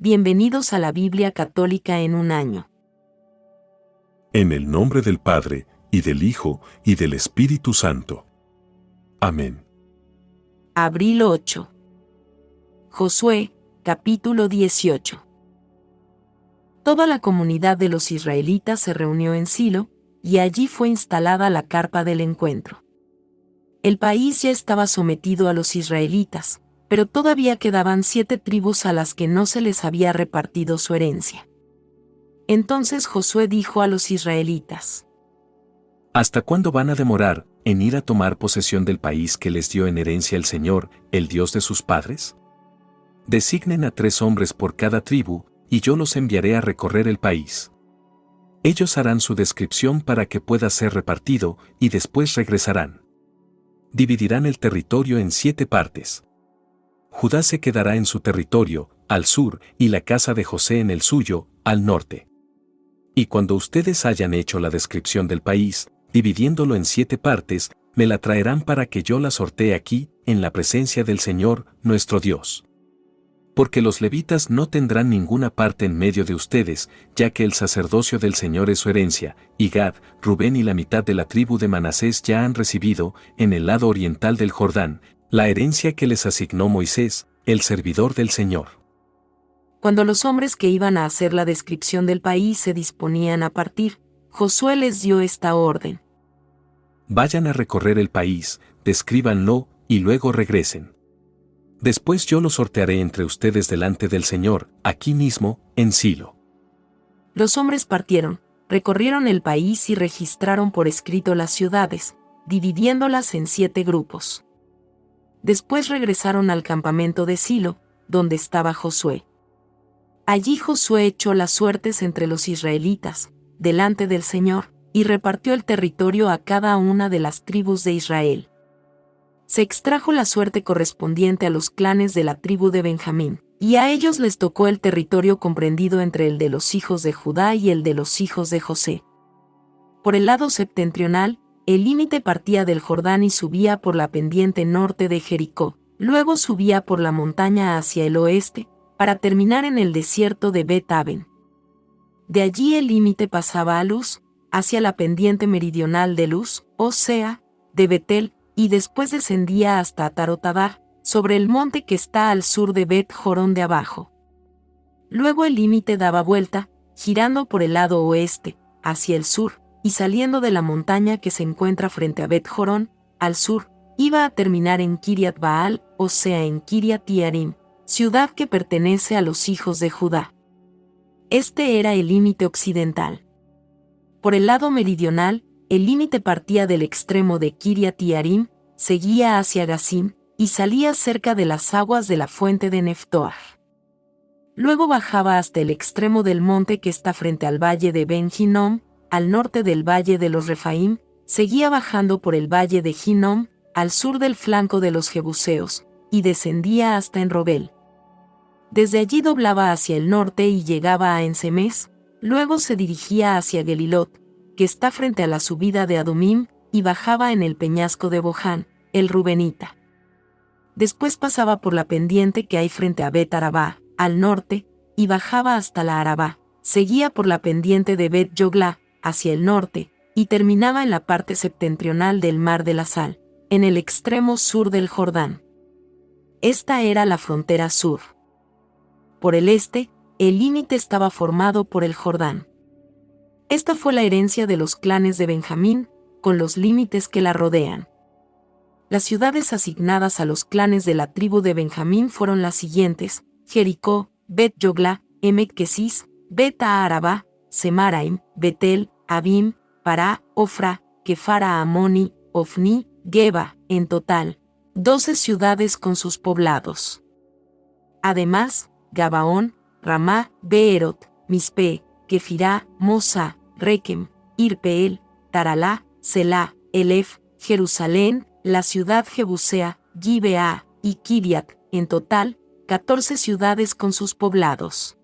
Bienvenidos a la Biblia Católica en un año. En el nombre del Padre, y del Hijo, y del Espíritu Santo. Amén. Abril 8. Josué, capítulo 18. Toda la comunidad de los israelitas se reunió en Silo, y allí fue instalada la carpa del encuentro. El país ya estaba sometido a los israelitas, pero todavía quedaban 7 tribus a las que no se les había repartido su herencia. Entonces Josué dijo a los israelitas: ¿Hasta cuándo van a demorar en ir a tomar posesión del país que les dio en herencia el Señor, el Dios de sus padres? Designen a 3 hombres por cada tribu, y yo los enviaré a recorrer el país. Ellos harán su descripción para que pueda ser repartido, y después regresarán. Dividirán el territorio en 7 partes. Judá se quedará en su territorio, al sur, y la casa de José en el suyo, al norte. Y cuando ustedes hayan hecho la descripción del país, dividiéndolo en 7 partes, me la traerán para que yo la sortee aquí, en la presencia del Señor, nuestro Dios. Porque los levitas no tendrán ninguna parte en medio de ustedes, ya que el sacerdocio del Señor es su herencia, y Gad, Rubén y la mitad de la tribu de Manasés ya han recibido, en el lado oriental del Jordán, la herencia que les asignó Moisés, el servidor del Señor. Cuando los hombres que iban a hacer la descripción del país se disponían a partir, Josué les dio esta orden: Vayan a recorrer el país, descríbanlo, y luego regresen. Después yo lo sortearé entre ustedes delante del Señor, aquí mismo, en Silo. Los hombres partieron, recorrieron el país y registraron por escrito las ciudades, dividiéndolas en 7 grupos. Después regresaron al campamento de Silo, donde estaba Josué. Allí Josué echó las suertes entre los israelitas, delante del Señor, y repartió el territorio a cada una de las tribus de Israel. Se extrajo la suerte correspondiente a los clanes de la tribu de Benjamín, y a ellos les tocó el territorio comprendido entre el de los hijos de Judá y el de los hijos de José. Por el lado septentrional, el límite partía del Jordán y subía por la pendiente norte de Jericó, luego subía por la montaña hacia el oeste, para terminar en el desierto de Bet-Aven. De allí el límite pasaba a Luz, hacia la pendiente meridional de Luz, o sea, de Betel, y después descendía hasta Atarotadar, sobre el monte que está al sur de Bet-Jorón de abajo. Luego el límite daba vuelta, girando por el lado oeste, hacia el sur, y saliendo de la montaña que se encuentra frente a Bet-Jorón, al sur, iba a terminar en Kiriat Baal, o sea en Kiriat Yearim, ciudad que pertenece a los hijos de Judá. Este era el límite occidental. Por el lado meridional, el límite partía del extremo de Kiriat Yearim, seguía hacia Gazim, y salía cerca de las aguas de la fuente de Neftoar. Luego bajaba hasta el extremo del monte que está frente al valle de Ben Hinnom, al norte del valle de los Refaim, seguía bajando por el valle de Hinnom, al sur del flanco de los Jebuseos, y descendía hasta Enrogel. Desde allí doblaba hacia el norte y llegaba a Ensemes, luego se dirigía hacia Gelilot, que está frente a la subida de Adumim, y bajaba en el peñasco de Bohán, el Rubenita. Después pasaba por la pendiente que hay frente a Bet-Arabá, al norte, y bajaba hasta la Arabá, seguía por la pendiente de Bet-Yoglá, hacia el norte, y terminaba en la parte septentrional del Mar de la Sal, en el extremo sur del Jordán. Esta era la frontera sur. Por el este, el límite estaba formado por el Jordán. Esta fue la herencia de los clanes de Benjamín, con los límites que la rodean. Las ciudades asignadas a los clanes de la tribu de Benjamín fueron las siguientes: Jericó, Bet-Yoglá, Emek-Kesis, Bet-Arabá, Semaraim, Betel, Abim, Pará, Ofra, Kefara Amoni, Ofni, Geba, en total, 12 ciudades con sus poblados. Además, Gabaón, Ramá, Beerot, Mispe, Kefirá, Mosa, Rekem, Irpeel, Taralá, Selá, Elef, Jerusalén, la ciudad Jebusea, Gibea, y Kiriat, en total, 14 ciudades con sus poblados.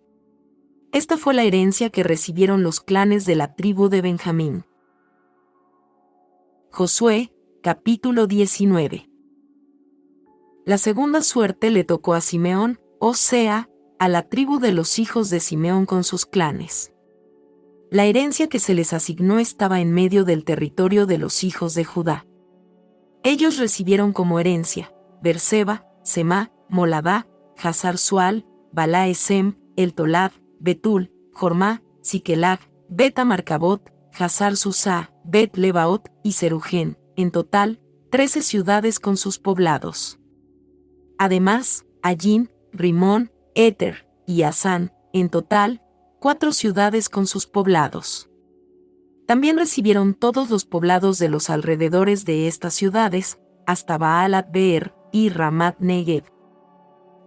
Esta fue la herencia que recibieron los clanes de la tribu de Benjamín. Josué, capítulo 19. La segunda suerte le tocó a Simeón, o sea, a la tribu de los hijos de Simeón con sus clanes. La herencia que se les asignó estaba en medio del territorio de los hijos de Judá. Ellos recibieron como herencia Berseba, Semá, Moladá, Hazar Sual, Balá Esem, El Tolad, Betul, Jormá, Siquelag, Bet Amarcabot, Hazar Susá, Bet Lebaot y Serugén, en total, 13 ciudades con sus poblados. Además, Allín, Rimón, Éter y Asán, en total, 4 ciudades con sus poblados. También recibieron todos los poblados de los alrededores de estas ciudades, hasta Baalat Beer y Ramat Negev.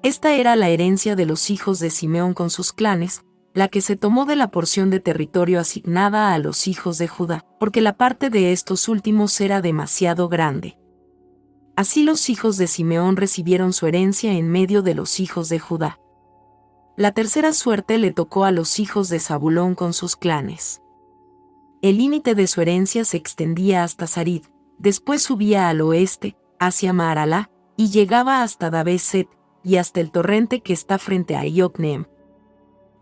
Esta era la herencia de los hijos de Simeón con sus clanes, la que se tomó de la porción de territorio asignada a los hijos de Judá, porque la parte de estos últimos era demasiado grande. Así los hijos de Simeón recibieron su herencia en medio de los hijos de Judá. La tercera suerte le tocó a los hijos de Zabulón con sus clanes. El límite de su herencia se extendía hasta Sarid, después subía al oeste, hacia Maaralá, y llegaba hasta Dabeset, y hasta el torrente que está frente a Iocneem.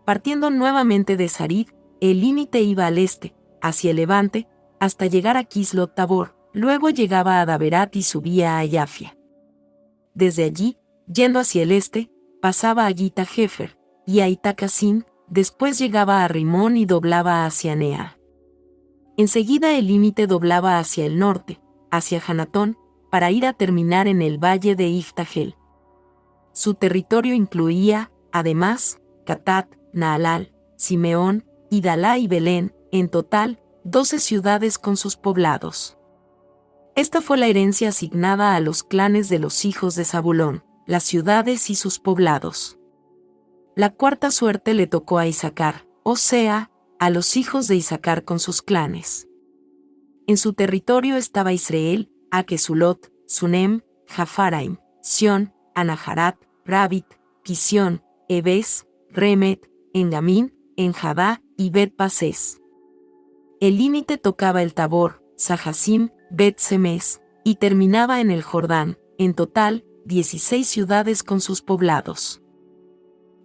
Partiendo nuevamente de Sarid, el límite iba al este, hacia el levante, hasta llegar a Kislot Tabor, luego llegaba a Daberat y subía a Yafia. Desde allí, yendo hacia el este, pasaba a Gita Jefer, y a Itacasim, después llegaba a Rimón y doblaba hacia Nea. Enseguida el límite doblaba hacia el norte, hacia Hanatón, para ir a terminar en el valle de Iftagel. Su territorio incluía, además, Catat, Naalal, Simeón, Idalá y Belén, en total, 12 ciudades con sus poblados. Esta fue la herencia asignada a los clanes de los hijos de Zabulón, las ciudades y sus poblados. La cuarta suerte le tocó a Isacar, o sea, a los hijos de Isacar con sus clanes. En su territorio estaba Israel, Aquesulot, Sunem, Jafaraim, Sión, Anaharat, Rabit, Kisión, Ebes, Remet, Engamín, Enjadá y Bet-Pasés. El límite tocaba el Tabor, Sahasim, Bet-Semes, y terminaba en el Jordán, en total, 16 ciudades con sus poblados.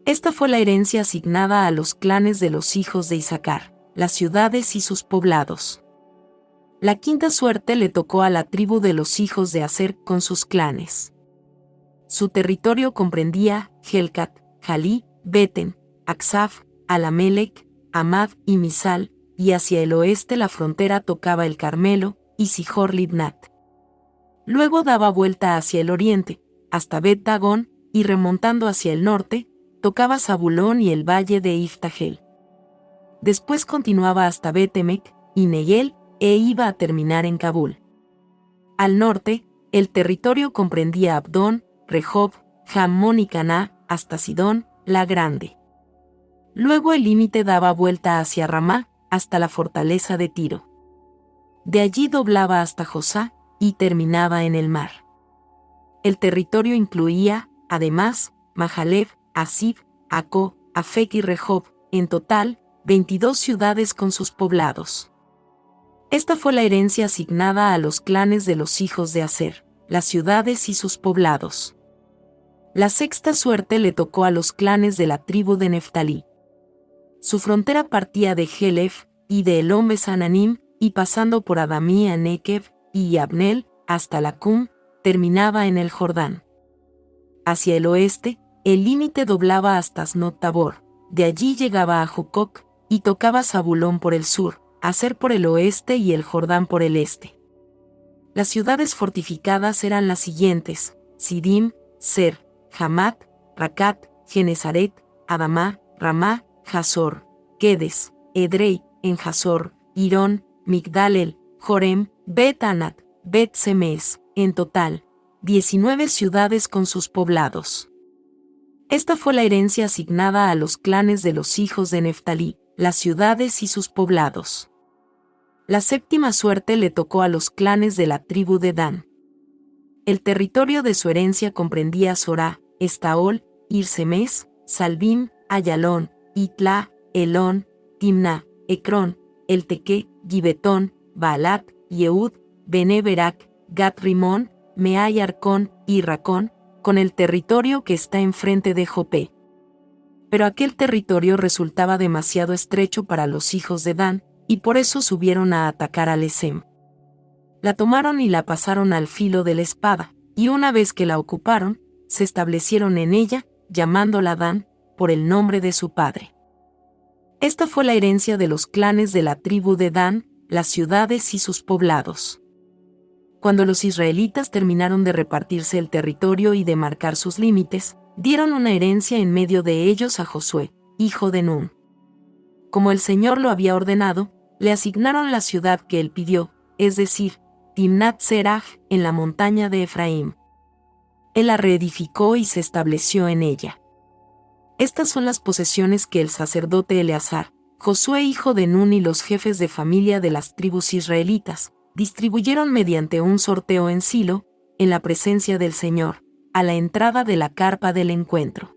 Esta fue la herencia asignada a los clanes de los hijos de Isacar, las ciudades y sus poblados. La quinta suerte le tocó a la tribu de los hijos de Aser con sus clanes. Su territorio comprendía Helcat, Jalí, Beten, Aksaf, Alamelec, Amad y Misal, y hacia el oeste la frontera tocaba el Carmelo y Sijor Libnat. Luego daba vuelta hacia el oriente, hasta Bet-Dagón, y remontando hacia el norte, tocaba Zabulón y el valle de Iftagel. Después continuaba hasta Bet-Emec y Negel, e iba a terminar en Kabul. Al norte, el territorio comprendía Abdón, Rehob, Jamón y Caná, hasta Sidón, la Grande. Luego el límite daba vuelta hacia Ramá, hasta la fortaleza de Tiro. De allí doblaba hasta Josá, y terminaba en el mar. El territorio incluía, además, Mahalev, Asib, Acó, Afec y Rehob, en total, 22 ciudades con sus poblados. Esta fue la herencia asignada a los clanes de los hijos de Aser, las ciudades y sus poblados. La sexta suerte le tocó a los clanes de la tribu de Neftalí. Su frontera partía de Helef y de Elón Besananim, y pasando por Adamí a Nekev y Yabnel, hasta Lacum, terminaba en el Jordán. Hacia el oeste, el límite doblaba hasta Asnot Tabor, de allí llegaba a Jucoc, y tocaba Zabulón por el sur, Aser por el oeste y el Jordán por el este. Las ciudades fortificadas eran las siguientes: Sidim, Ser, Hamat, Racat, Genesaret, Adamá, Ramá, Hazor, Kedes, Edrei, En-Hazor, Irón, Migdalel, Jorem, Bet-Anat, Bet-Semes, en total, 19 ciudades con sus poblados. Esta fue la herencia asignada a los clanes de los hijos de Neftalí, las ciudades y sus poblados. La séptima suerte le tocó a los clanes de la tribu de Dan. El territorio de su herencia comprendía Sorá, Estaol, Irsemes, Salbim, Ayalón, Itla, Elón, Timna, Ecrón, Elteque, Gibetón, Baalat, Yehud, Bene-Berak, Gat-Rimón, Mea y Arcón y Racón, con el territorio que está enfrente de Jopé. pero aquel territorio resultaba demasiado estrecho para los hijos de Dan, y por eso subieron a atacar a Lesem. La tomaron y la pasaron al filo de la espada, y una vez que la ocuparon, se establecieron en ella, llamándola Dan, por el nombre de su padre. Esta fue la herencia de los clanes de la tribu de Dan, las ciudades y sus poblados. Cuando los israelitas terminaron de repartirse el territorio y de marcar sus límites, dieron una herencia en medio de ellos a Josué, hijo de Nun. Como el Señor lo había ordenado, le asignaron la ciudad que él pidió, es decir, Timnat Seraj, en la montaña de Efraín. Él la reedificó y se estableció en ella. Estas son las posesiones que el sacerdote Eleazar, Josué hijo de Nun y los jefes de familia de las tribus israelitas, distribuyeron mediante un sorteo en Silo, en la presencia del Señor, a la entrada de la carpa del encuentro.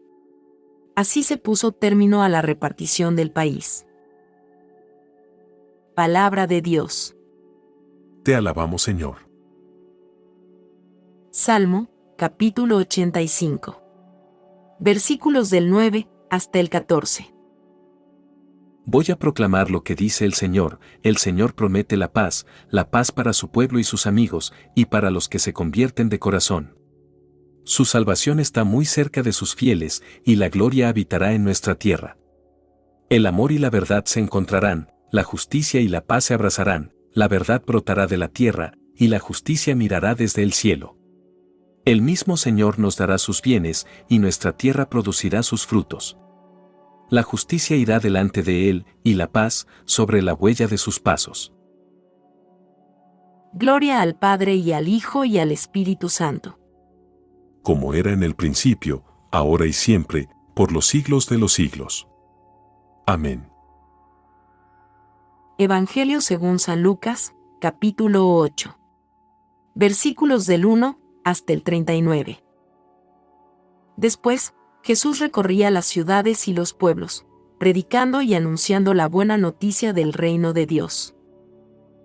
Así se puso término a la repartición del país. Palabra de Dios. Te alabamos, Señor. Salmo, capítulo 85. Versículos del 9 hasta el 14. Voy a proclamar lo que dice el Señor promete la paz para su pueblo y sus amigos, y para los que se convierten de corazón. Su salvación está muy cerca de sus fieles, y la gloria habitará en nuestra tierra. El amor y la verdad se encontrarán, la justicia y la paz se abrazarán, la verdad brotará de la tierra, y la justicia mirará desde el cielo. El mismo Señor nos dará sus bienes, y nuestra tierra producirá sus frutos. La justicia irá delante de él, y la paz sobre la huella de sus pasos. Gloria al Padre y al Hijo y al Espíritu Santo. Como era en el principio, ahora y siempre, por los siglos de los siglos. Amén. Evangelio según San Lucas, capítulo 8. Versículos del 1 hasta el 39. Después, Jesús recorría las ciudades y los pueblos, predicando y anunciando la buena noticia del reino de Dios.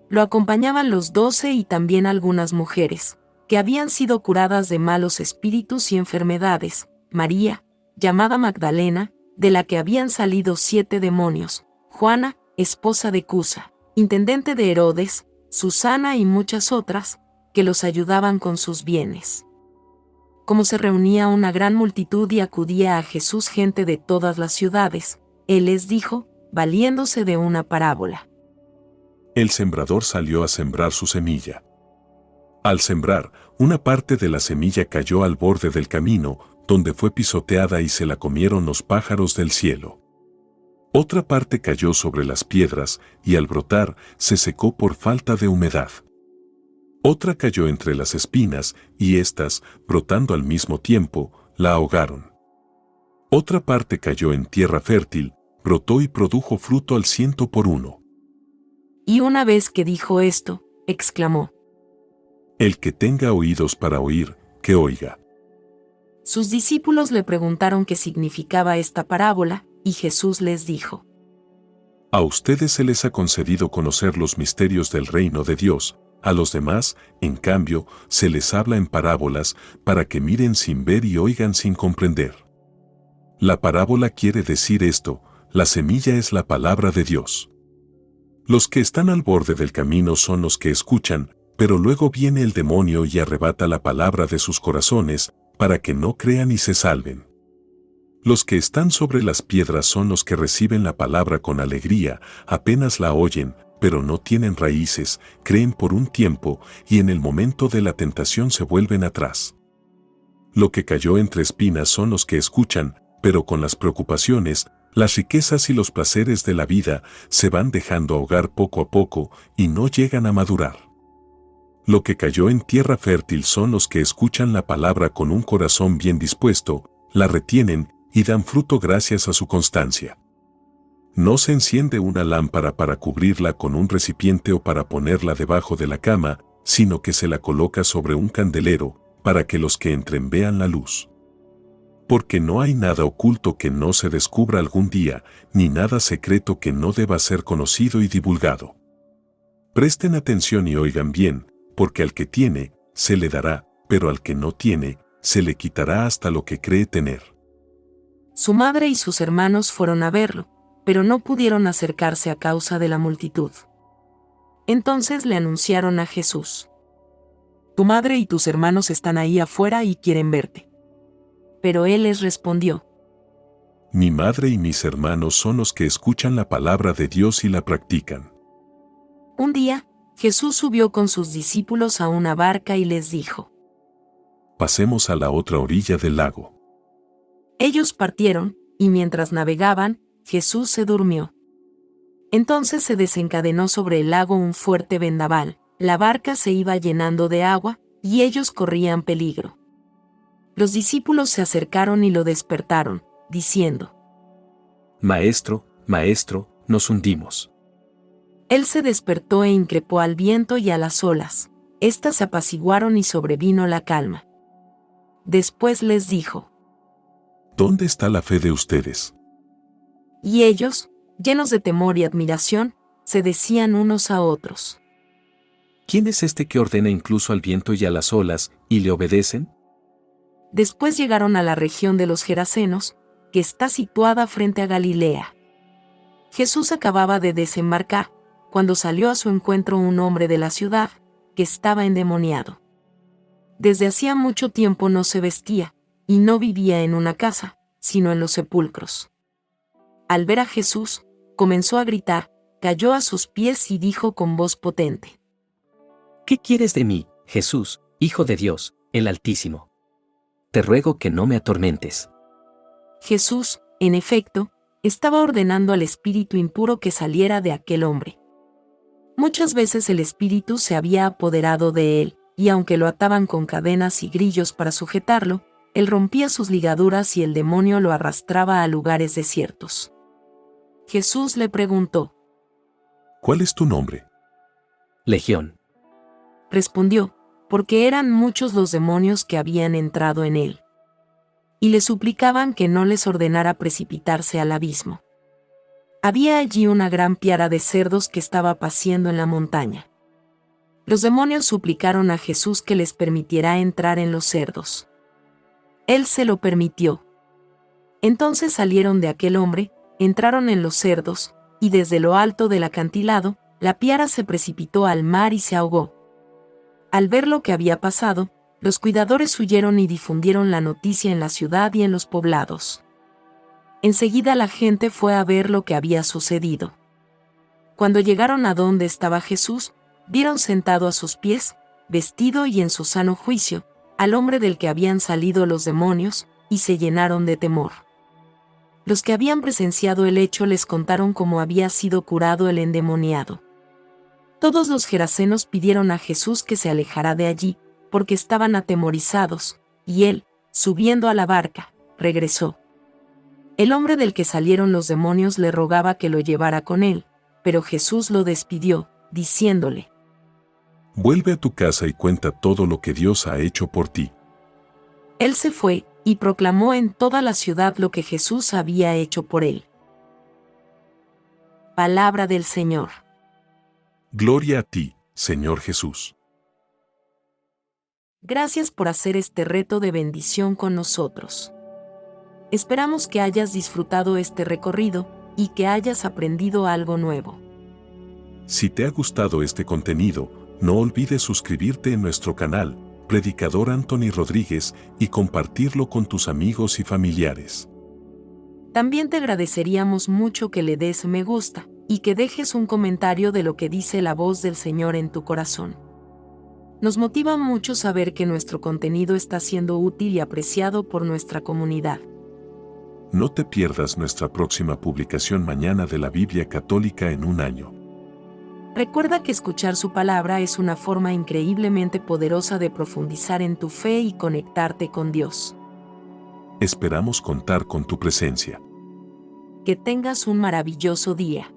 Lo acompañaban los 12 y también algunas mujeres, que habían sido curadas de malos espíritus y enfermedades, María, llamada Magdalena, de la que habían salido 7 demonios, Juana, esposa de Cusa, intendente de Herodes, Susana y muchas otras, que los ayudaban con sus bienes. Como se reunía una gran multitud y acudía a Jesús gente de todas las ciudades, él les dijo, valiéndose de una parábola. El sembrador salió a sembrar su semilla. Al sembrar, una parte de la semilla cayó al borde del camino, donde fue pisoteada y se la comieron los pájaros del cielo. Otra parte cayó sobre las piedras, y al brotar, se secó por falta de humedad. Otra cayó entre las espinas, y éstas, brotando al mismo tiempo, la ahogaron. Otra parte cayó en tierra fértil, brotó y produjo fruto al 100 por 1. Y una vez que dijo esto, exclamó: El que tenga oídos para oír, que oiga. Sus discípulos le preguntaron qué significaba esta parábola, y Jesús les dijo: A ustedes se les ha concedido conocer los misterios del reino de Dios, a los demás, en cambio, se les habla en parábolas, para que miren sin ver y oigan sin comprender. La parábola quiere decir esto: la semilla es la palabra de Dios. Los que están al borde del camino son los que escuchan, pero luego viene el demonio y arrebata la palabra de sus corazones, para que no crean y se salven. Los que están sobre las piedras son los que reciben la palabra con alegría, apenas la oyen, pero no tienen raíces, creen por un tiempo, y en el momento de la tentación se vuelven atrás. Lo que cayó entre espinas son los que escuchan, pero con las preocupaciones, las riquezas y los placeres de la vida se van dejando ahogar poco a poco y no llegan a madurar. Lo que cayó en tierra fértil son los que escuchan la palabra con un corazón bien dispuesto, la retienen y dan fruto gracias a su constancia. No se enciende una lámpara para cubrirla con un recipiente o para ponerla debajo de la cama, sino que se la coloca sobre un candelero, para que los que entren vean la luz. Porque no hay nada oculto que no se descubra algún día, ni nada secreto que no deba ser conocido y divulgado. Presten atención y oigan bien, porque al que tiene, se le dará, pero al que no tiene, se le quitará hasta lo que cree tener. Su madre y sus hermanos fueron a verlo, pero no pudieron acercarse a causa de la multitud. Entonces le anunciaron a Jesús: Tu madre y tus hermanos están ahí afuera y quieren verte. Pero él les respondió: Mi madre y mis hermanos son los que escuchan la palabra de Dios y la practican. Un día, Jesús subió con sus discípulos a una barca y les dijo: Pasemos a la otra orilla del lago. Ellos partieron, y mientras navegaban, Jesús se durmió. Entonces se desencadenó sobre el lago un fuerte vendaval, la barca se iba llenando de agua, y ellos corrían peligro. Los discípulos se acercaron y lo despertaron, diciendo: Maestro, maestro, nos hundimos. Él se despertó e increpó al viento y a las olas. Estas se apaciguaron y sobrevino la calma. Después les dijo: ¿Dónde está la fe de ustedes? Y ellos, llenos de temor y admiración, se decían unos a otros: ¿Quién es este que ordena incluso al viento y a las olas, y le obedecen? Después llegaron a la región de los Gerasenos, que está situada frente a Galilea. Jesús acababa de desembarcar, cuando salió a su encuentro un hombre de la ciudad, que estaba endemoniado. Desde hacía mucho tiempo no se vestía, y no vivía en una casa, sino en los sepulcros. Al ver a Jesús, comenzó a gritar, cayó a sus pies y dijo con voz potente: ¿Qué quieres de mí, Jesús, Hijo de Dios, el Altísimo? Te ruego que no me atormentes. Jesús, en efecto, estaba ordenando al espíritu impuro que saliera de aquel hombre. Muchas veces el espíritu se había apoderado de él, y aunque lo ataban con cadenas y grillos para sujetarlo, él rompía sus ligaduras y el demonio lo arrastraba a lugares desiertos. Jesús le preguntó: ¿Cuál es tu nombre? Legión. Respondió, porque eran muchos los demonios que habían entrado en él. Y le suplicaban que no les ordenara precipitarse al abismo. Había allí una gran piara de cerdos que estaba paciendo en la montaña. Los demonios suplicaron a Jesús que les permitiera entrar en los cerdos. Él se lo permitió. Entonces salieron de aquel hombre, entraron en los cerdos, y desde lo alto del acantilado, la piara se precipitó al mar y se ahogó. Al ver lo que había pasado, los cuidadores huyeron y difundieron la noticia en la ciudad y en los poblados. Enseguida la gente fue a ver lo que había sucedido. Cuando llegaron a donde estaba Jesús, vieron sentado a sus pies, vestido y en su sano juicio, al hombre del que habían salido los demonios, y se llenaron de temor. Los que habían presenciado el hecho les contaron cómo había sido curado el endemoniado. Todos los gerasenos pidieron a Jesús que se alejara de allí, porque estaban atemorizados, y él, subiendo a la barca, regresó. El hombre del que salieron los demonios le rogaba que lo llevara con él, pero Jesús lo despidió, diciéndole: Vuelve a tu casa y cuenta todo lo que Dios ha hecho por ti. Él se fue, y proclamó en toda la ciudad lo que Jesús había hecho por él. Palabra del Señor. Gloria a ti, Señor Jesús. Gracias por hacer este reto de bendición con nosotros. Esperamos que hayas disfrutado este recorrido y que hayas aprendido algo nuevo. Si te ha gustado este contenido, no olvides suscribirte en nuestro canal, Predicador Anthony Rodríguez, y compartirlo con tus amigos y familiares. También te agradeceríamos mucho que le des me gusta y que dejes un comentario de lo que dice la voz del Señor en tu corazón. Nos motiva mucho saber que nuestro contenido está siendo útil y apreciado por nuestra comunidad. No te pierdas nuestra próxima publicación mañana de la Biblia Católica en un año. Recuerda que escuchar su palabra es una forma increíblemente poderosa de profundizar en tu fe y conectarte con Dios. Esperamos contar con tu presencia. Que tengas un maravilloso día.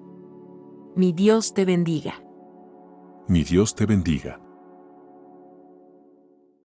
Mi Dios te bendiga. Mi Dios te bendiga.